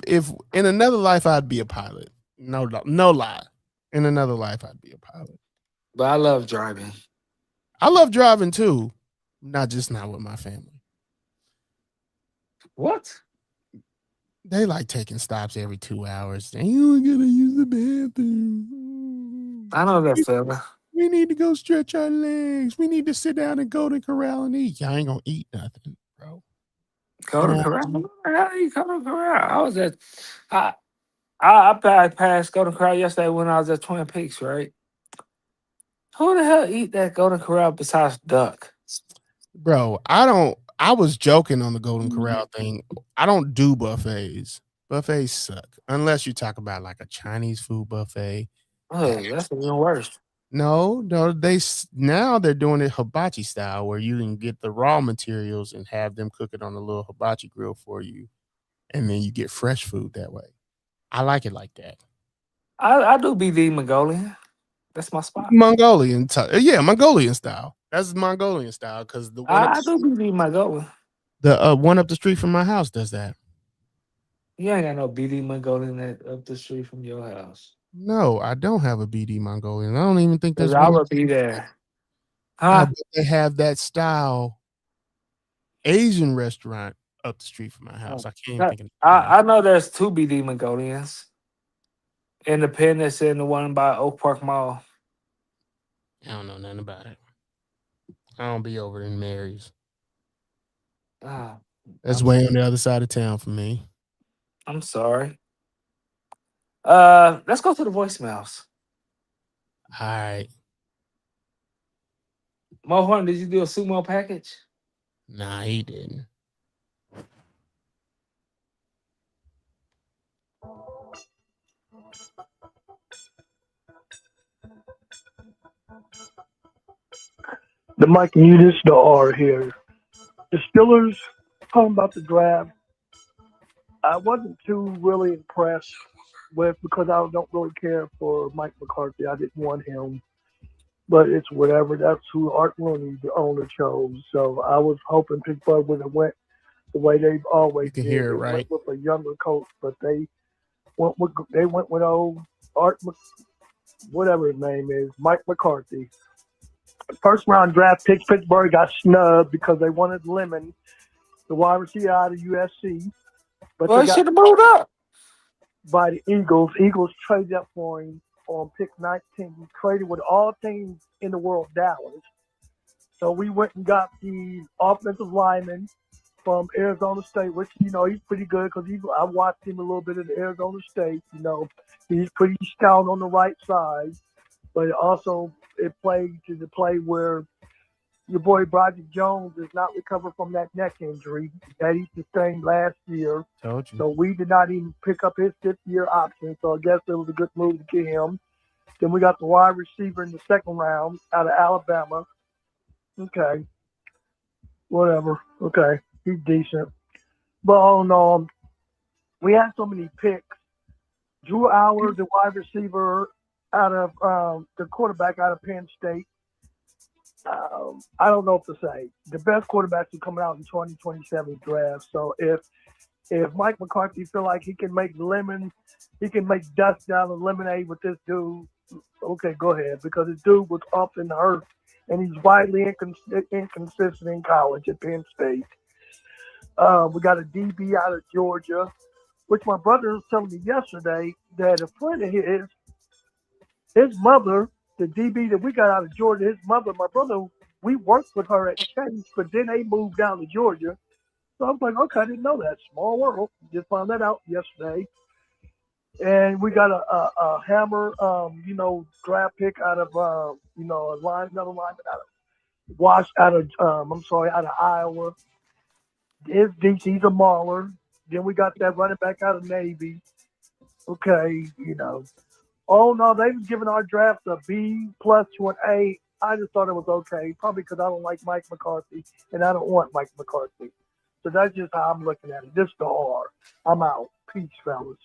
in another life I'd be a pilot. No lie. In another life I'd be a pilot. But I love driving. I love driving too, not with my family. What? They like taking stops every 2 hours. And you gotta use the bathroom. I know that fella. We need to go stretch our legs. We need to sit down and Golden Corral and eat. Y'all ain't gonna eat nothing, bro. Go to Uh, Corral. How you go to Corral? I I passed Golden Corral yesterday when I was at Twin Peaks, right? Who the hell eat that Golden Corral besides duck? bro, I was joking on the Golden Corral thing. I don't do buffets. Buffets suck. Unless you talk about like a Chinese food buffet. That Oh, that's even worse. no, now they're doing it hibachi style where you can get the raw materials and have them cook it on a little hibachi grill for you, and then you get fresh food that way. I like it like that. I do BD Mongolian. That's my spot. Yeah, Mongolian style. That's Mongolian style because the one up I do BD Mongolian. the one up the street from my house does that. You ain't got no BD Mongolian up the street from your house. No, I don't have a BD Mongolian. I don't even think Cause there's I one. would be there. I Huh? bet they have that style Asian restaurant up the street from my house. Oh, I can't even that- think of the name. I know there's two BD Mongolians. Independence and the one by Oak Park Mall. I don't know nothing about it. I don't be over in Mary's. Ah, That's I'm way on the other side of town for me. I'm sorry. Let's go to the voicemails. All right. Mo Horn, did you do a sumo package? Nah, he didn't. The Mike Mutis, the R here. The Steelers talking about the draft, I wasn't too really impressed with because I don't really care for Mike McCarthy. I didn't want him, but it's whatever. That's who Art Rooney, the owner, chose. So I was hoping Pittsburgh would have went the way they've You always can did. hear it, They went right? with a younger coach, but they went with old Art, whatever his name is, Mike McCarthy. First round draft picks, Pittsburgh got snubbed because they wanted Lemon, the wide receiver out of USC, but Well, they he got should have moved up. by the Eagles. Eagles traded up for him on pick 19. Traded with all teams in the world, Dallas. So we went and got the offensive lineman from Arizona State, which he's pretty good because I watched him a little bit at Arizona State. He's pretty stout on the right side, but also it played to the play where your boy Broderick Jones is not recovered from that neck injury that he sustained last year. Told you. So we did not even pick up his fifth year option. So I guess it was a good move to get him. Then we got the wide receiver in the second round out of Alabama. Okay, whatever. Okay, he's decent. But all in all, we had so many picks. Drew Aller, the wide receiver out of the quarterback out of Penn State. I don't know what to say. The best quarterbacks are coming out in 2027 draft. So if Mike McCarthy feel like he can make dust down of lemonade with this dude. Okay, go ahead because this dude was up and hurt, and he's widely inconsistent in college at Penn State. We got a DB out of Georgia, which my brother was telling me yesterday that a friend of his mother, the DB that we got out of Georgia, his mother, my brother, we worked with her at Chase, but then they moved down to Georgia. So I was like, okay, I didn't know that. Small world. Just found that out yesterday. And we got a hammer, draft pick out of, another lineman out of out of Iowa. His DC's a mauler. Then we got that running back out of Navy. Okay, Oh no, they was giving our draft a B plus to an A. I just thought it was okay, probably because I don't like Mike McCarthy and I don't want Mike McCarthy. So that's just how I'm looking at it. Just the R. I'm out. Peace, fellas.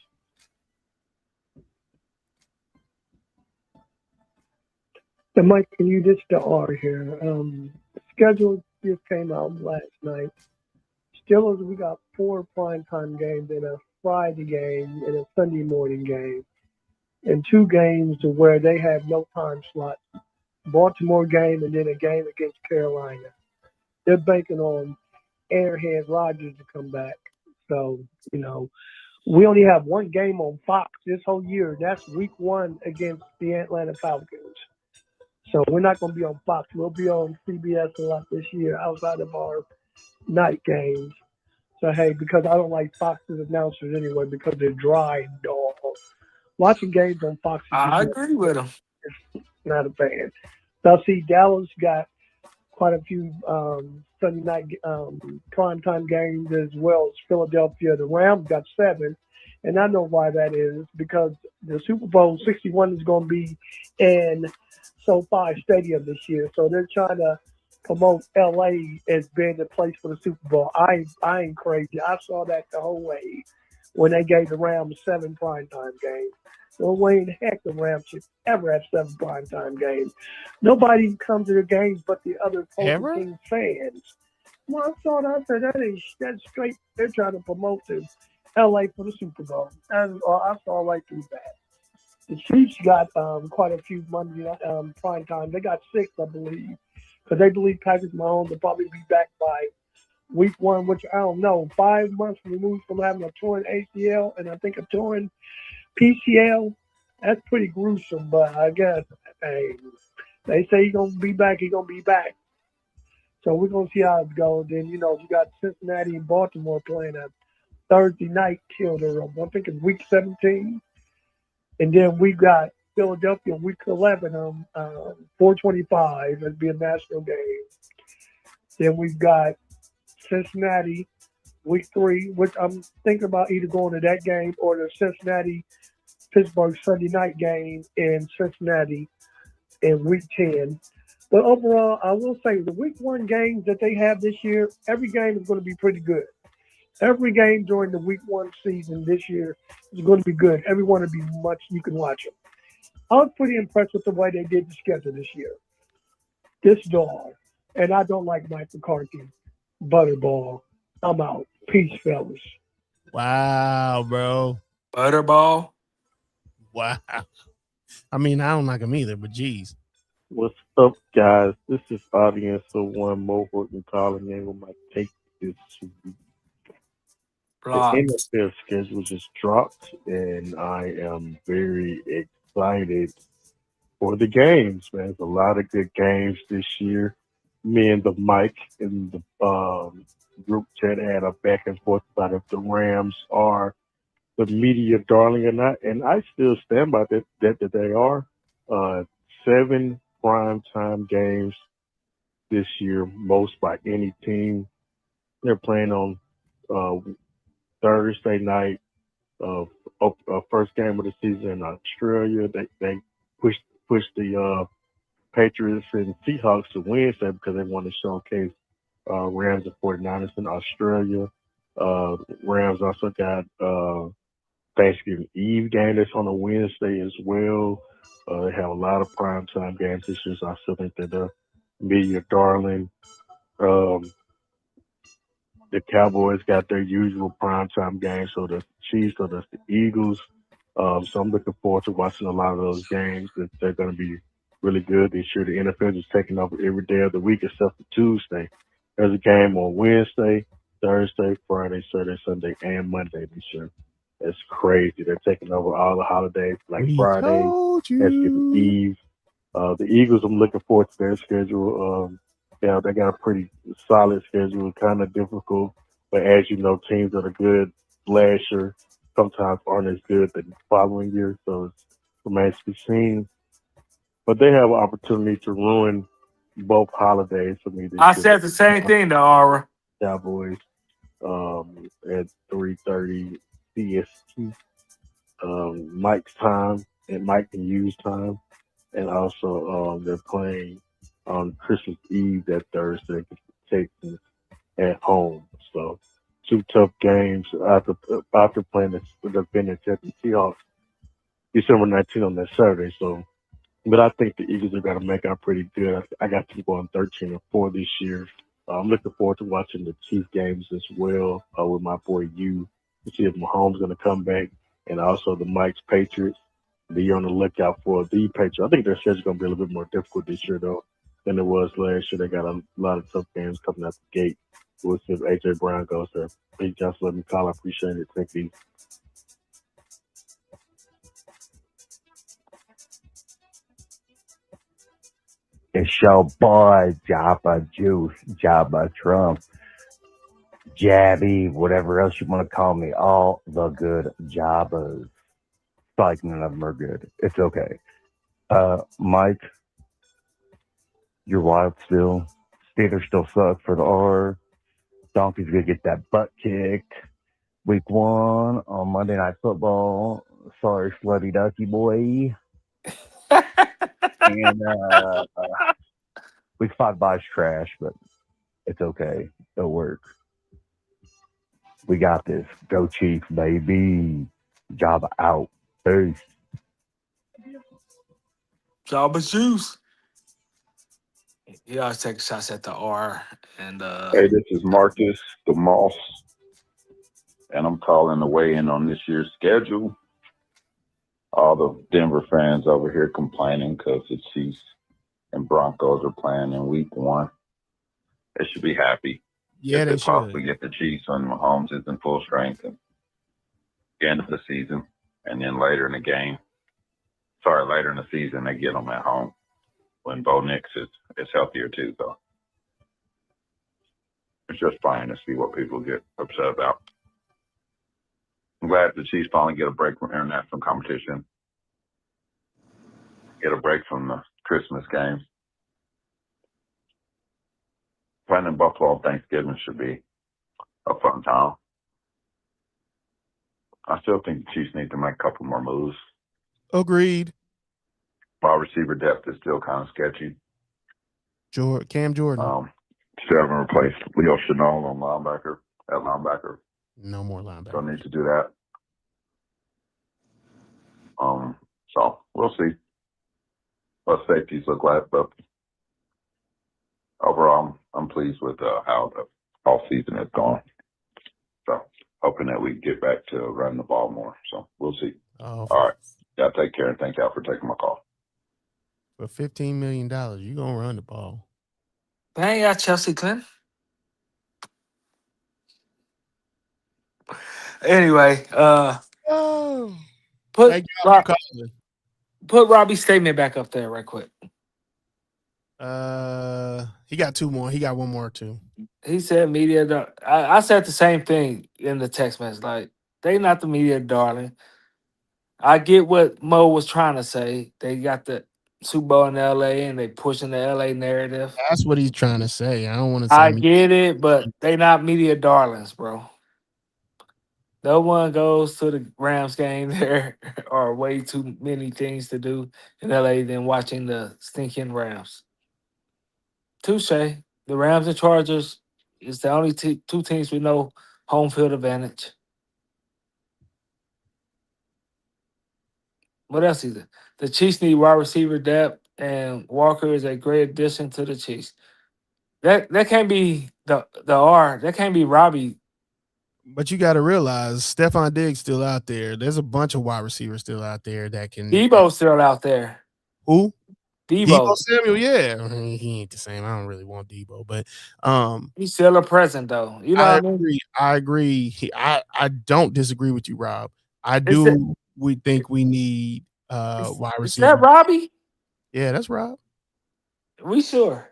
The Mike, can you just the R here? Schedule just came out last night. Steelers, we got four primetime games and a Friday game and a Sunday morning game. And two games to where they have no time slot. Baltimore game and then a game against Carolina. They're banking on Airhead Rodgers to come back. So, we only have one game on Fox this whole year. That's week one against the Atlanta Falcons. So we're not going to be on Fox. We'll be on CBS a lot this year outside of our night games. So, hey, because I don't like Fox's announcers anyway because they're dry and dull. Watching games on Fox is just I agree with him. not a fan. Now, see, Dallas got quite a few Sunday night primetime games as well as Philadelphia. The Rams got seven, and I know why that is because the Super Bowl 61 is going to be in SoFi Stadium this year, so they're trying to promote LA as being the place for the Super Bowl. I ain't crazy. I saw that the whole way when they gave the Rams seven primetime games. No way in the heck the Rams should ever have seven primetime games. Nobody comes to the games but the other opposing Ever? team fans. Well, I saw that. I said, that's straight. They're trying to promote the LA for the Super Bowl. And I saw right through that. The Chiefs got quite a few Monday prime time. They got six, I believe, because they believe Patrick Mahomes will probably be back by week one, which I don't know. 5 months removed from having a torn ACL and I think a torn PCL. That's pretty gruesome, but I guess hey, they say he's gonna be back. He's gonna be back. So we're gonna see how it goes. Then you got Cincinnati and Baltimore playing a Thursday night killer. I think it's week 17. And then we got Philadelphia week 11 on 425. It'll be a national game. Then we've got Cincinnati week 3, which I'm thinking about either going to that game or the Cincinnati Pittsburgh Sunday night game in Cincinnati in week 10. But overall, I will say the week 1 games that they have this year, every game is going to be pretty good. Every game during the week one season this year is going to be good. Every one will be much you can watch them. I was pretty impressed with the way they did the schedule this year. This dog, and I don't like Mike McCarthy. Butterball, I'm out. Peace, fellas. Wow, bro. Butterball. Wow. I mean, I don't like him either, but geez. What's up, guys? This is Audience of One Mohawk and calling in with my take this week. The Blocks. NFL schedule just dropped, and I am very excited for the games, man. There's a lot of good games this year. Me and the Mike in the group chat had a back and forth about if the Rams are the media darling or not, and I still stand by that they are. Uh, 7 primetime games this year, most by any team. They're playing on uh, Thursday night, uh, first game of the season in Australia. They pushed pushed the Patriots and Seahawks to Wednesday because they want to showcase Rams and 49ers in Australia. Rams also got Thanksgiving Eve game that's on a Wednesday as well. They have a lot of primetime games this year, so I still think that the media darling. Um, the Cowboys got their usual primetime games, so the Chiefs or the Eagles. So I'm looking forward to watching a lot of those games. That they're going to be really good this year. The NFL is taking over every day of the week except for Tuesday. There's a game on Wednesday, Thursday, Friday, Saturday, Sunday, and Monday this year. It's crazy. They're taking over all the holidays like We Friday, told Thanksgiving you. Eve, the Eagles, I'm looking forward to their schedule. Yeah, they got a pretty solid schedule, kind of difficult, but as you know, teams that are good last year sometimes aren't as good the following year, so it remains to be seen. But they have an opportunity to ruin both holidays for me this I year. said the same thing to Aura. Cowboys at 3:30 CST, Mike's time and Mike can use time. And also they're playing on Christmas Eve that Thursday against the Texans at home. So 2 tough games after playing the defending champion Seahawks December 19th on that Saturday. So, but I think the Eagles are going to make out pretty good. I got them going 13-4 this year. I'm looking forward to watching the Chiefs games as well with my boy U to see if Mahomes going to come back, and also the Mike's Patriots. Be on the lookout for the Patriots. I think their schedule's going to be a little bit more difficult this year though than it was last year. They got a lot of tough games coming out the gate. We'll see if AJ Brown goes there. Hey, just let me call. I appreciate it. Thank you. It's your boy, Jabba Juice, Jabba Trump, Jabby, whatever else you want to call me. All the good Jabbas. Like none of them are good. It's okay. Mike, you're wild still. Steelers still suck for the R. Donkey's gonna get that butt kicked. Week one on Monday Night Football. Sorry, slutty ducky boy. And week five buys trash, but it's okay. It'll work. We got this. Go Chiefs, baby. Java out. Peace. Jabba Juice. He always taking shots at the R and Hey, this is Marcus the Moss, and I'm calling to weigh in on this year's schedule. All the Denver fans over here complaining because the Chiefs and Broncos are playing in week one. They should be happy Yeah, if they they should. possibly get the Chiefs when Mahomes is in full strength and the end of the season. And then later in the game, later in the season, they get them at home when Bo Nix is healthier too. So it's just fine to see what people get upset about. I'm glad the Chiefs finally get a break from international competition, get a break from the Christmas games. Playing in Buffalo on Thanksgiving should be a fun time. I still think the Chiefs need to make a couple more moves. Agreed. Wide receiver depth is still kind of sketchy. Cam Jordan. Still haven't replaced Leo Chenal on linebacker. At linebacker, No more Don't linebackers. need to do that. So we'll see what safeties look like, but overall, I'm pleased with how the off season has gone. So hoping that we get back to running the ball more. So we'll see. Oh, All right. Y'all take care and thank y'all for taking my call. for $15 million, you gonna run the ball. Dang, y'all Chelsea Clinton. Anyway, Oh, put thank y'all Rob, for calling. put Robbie's statement back up there right quick. He got two more. He got one more too. He said media. I said the same thing in the text message. Like they not the media darling. I get what Mo was trying to say. They got the Super Bowl in LA and they pushing the LA narrative. That's what he's trying to say. I don't want to say I me. get it, but they not media darlings, bro. No one goes to the Rams game. There are way too many things to do in LA than watching the stinking Rams. Touche. The Rams and Chargers is the only two teams we know home field advantage. What else is it? The Chiefs need wide receiver depth, and Walker is a great addition to the Chiefs. That can't be the R. That can't be Robbie. But you got to realize Stephon Diggs still out there. There's a bunch of wide receivers still out there that can. Debo's still out there. Who? Debo Debo, Samuel, yeah. I mean, he ain't the same. I don't really want Debo, but he's still a present though. You know what I I mean? agree. I agree. I don't disagree with you, Rob. I Is that do. We think we need wide is that receiver. Robbie? Yeah, that's Rob. We sure?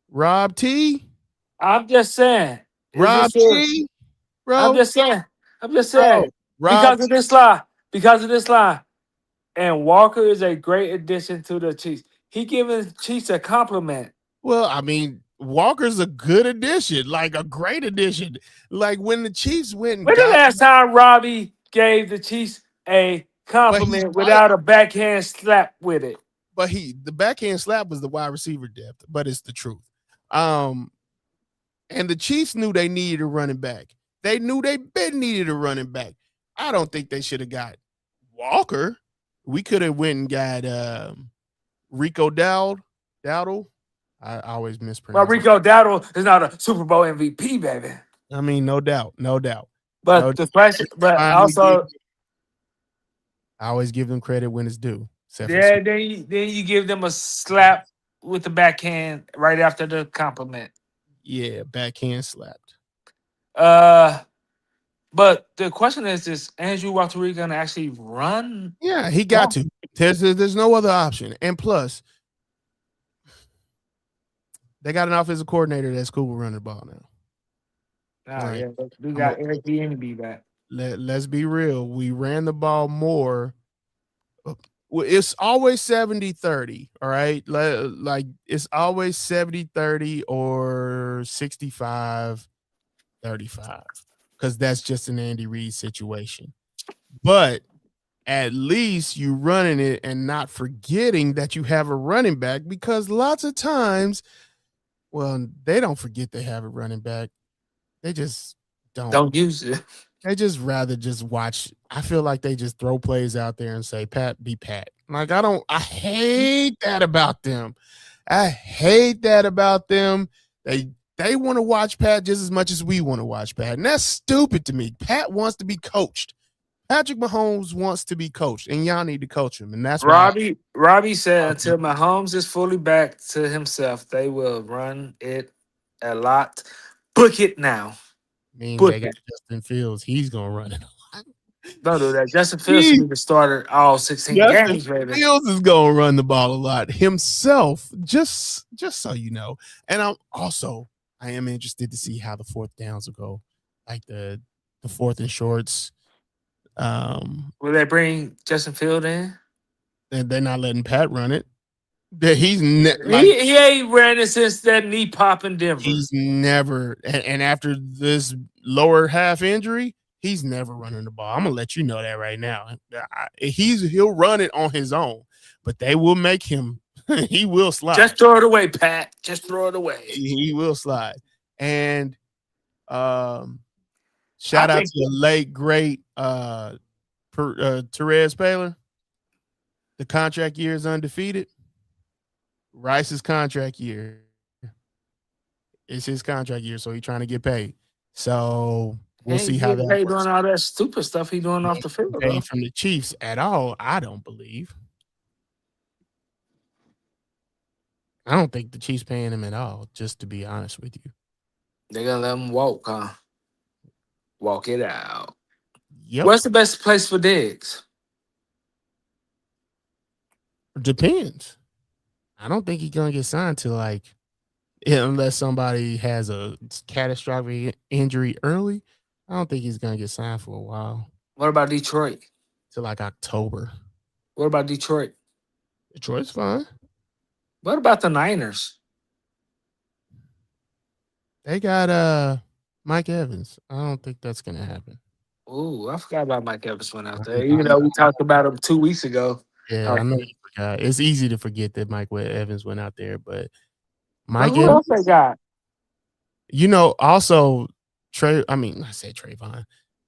Rob T. I'm just saying. Is we Rob sure? T. I'm Bro, just saying. I'm just bro. saying. Rob Because of T. this lie. Because of this lie. And Walker is a great addition to the Chiefs. He giving Chiefs a compliment. Well, I mean, Walker's a good addition, like a great addition. Like when the Chiefs went and When the got last time Robbie gave the Chiefs a but he's compliment right. without a backhand slap with it? But the backhand slap was the wide receiver depth, but it's the truth. Um, and the Chiefs knew they needed a running back. They knew they been needed a running back. I don't think they should have got Walker. We could have went and got Rico Dowdle. I always Well, mispronounce it. Rico Dowdle is not a Super Bowl MVP, baby. I mean, no doubt, no doubt. No But doubt. the question, but Finally also, I always give them credit when it's due. Except for yeah, then you give them a slap with the backhand right after the compliment. yeah, backhand slapped. Uh, but the question is Andrew Walter gonna actually run? Yeah, he got to. There's no other option. And plus, they got an offensive coordinator that's cool with running the ball now. Nah, Like, yeah, we got Eric Bieniemy back. let's be real. We ran the ball more. Well, it's always 70-30, all right? Like it's always 70-30 or 65-35 because that's just an Andy Reid situation. But at least you running it and not forgetting that you have a running back because lots of times, well, they don't forget they have a running back. They just Don't use it. They just rather just watch. I feel like they just throw plays out there and say, Pat, be Pat. Like, I hate that about them. I hate that about them. They want to watch Pat just as much as we want to watch Pat. And that's stupid to me. Pat wants to be coached. Patrick Mahomes wants to be coached, and y'all need to coach him. And that's why Robbie said until Mahomes is fully back to himself, they will run it a lot. Book it now. Book they got it. Justin Fields. He's gonna run it. Don't do that. Justin Fields should be the starter all 16 Justin games, baby. Fields is gonna run the ball a lot himself, just so you know. And I am interested to see how the fourth downs will go, like the fourth and shorts. Will they bring Justin Field in? And they're not letting Pat run it. That He ain't ran it since that knee pop in Denver. he's never and after this lower half injury, he's never running the ball. I'm gonna let you know that right now. He'll run it on his own, but they will make him. He will slide. Just throw it away, Pat. Just throw it away. He will slide. And Shout out think to the late great Therese Paler. The contract year is undefeated. Rice's contract year is his contract year, so he's trying to get paid. So he we'll see ain't how getting that paid works. doing all that stupid stuff he doing He off ain't the field, getting though. paid from the Chiefs at all. I don't believe. I don't think the Chiefs paying him at all. Just to be honest with you. They're gonna let him walk, huh? Walk it out. Yep. What's the best place for Diggs? Depends. I don't think he's gonna get signed to like unless somebody has a catastrophic injury early. I don't think he's gonna get signed for a while. What about Detroit? To like October. What about Detroit? Detroit's fine. What about the Niners? They got Mike Evans. I don't think that's gonna happen. Ooh, I forgot about Mike Evans went out there. I Even though we talked about him 2 weeks ago. Yeah, I know you forgot. It's easy to forget that Mike Evans went out there, but But Mike who else they Evans, got? Also I say Trayvon.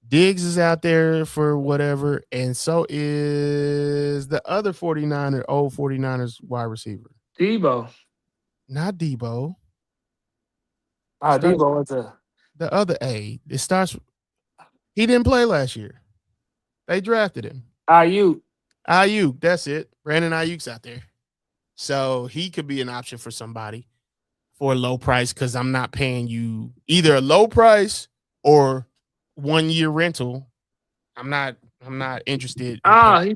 Diggs is out there for whatever, and so is the other 49ers wide receiver. Debo. Not Debo. Debo was a The other A. It starts. He didn't play last year. They drafted him. IU. Ayuk, that's it. Brandon Ayuk's out there. So he could be an option for somebody for a low price because I'm not paying you either a low price or 1 year rental. I'm not interested in paying.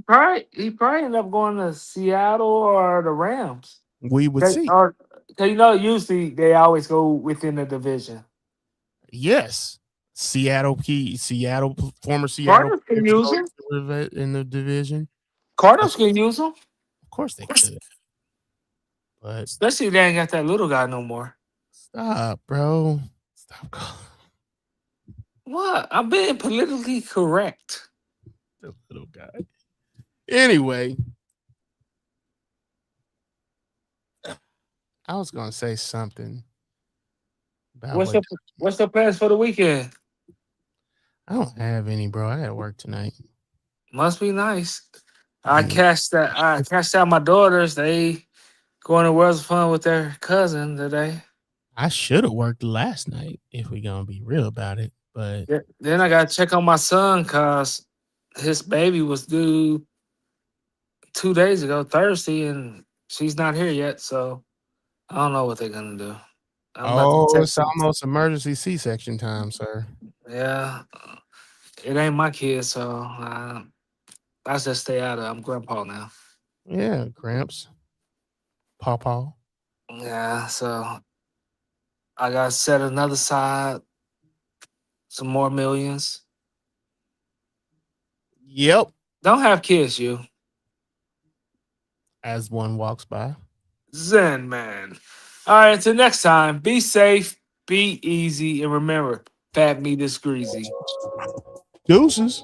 He probably ended up going to Seattle or the Rams. We would see. Or usually they always go within the division. Yes. Seattle, former Seattle Cardinals can use him. in the division. Cardinals can use him. Of course they could. But Especially if they ain't got that little guy no more. stop, bro. Stop calling What? I'm being politically correct. the little guy. Anyway, I was gonna say something about What's the plans for the weekend? I don't have any, bro. I gotta work tonight. Must be nice. I Yeah. cashed out my daughters. They going to Worlds of Fun with their cousin today. I should have worked last night if we're gonna be real about it. But Then I got to check on my son because his baby was due 2 days ago, Thursday, and she's not here yet. So I don't know what they're gonna do. I'm about to text it's them. almost emergency C-section time, sir. Yeah, it ain't my kid, so I just stay out of it. I'm grandpa now. Yeah, cramps. Pawpaw. Yeah, so I got to set another side, some more millions. Yep. Don't have kids, you. As one walks by. Zen, man. All right, until next time, be safe, be easy, and remember, fat meat is greasy. Deuces.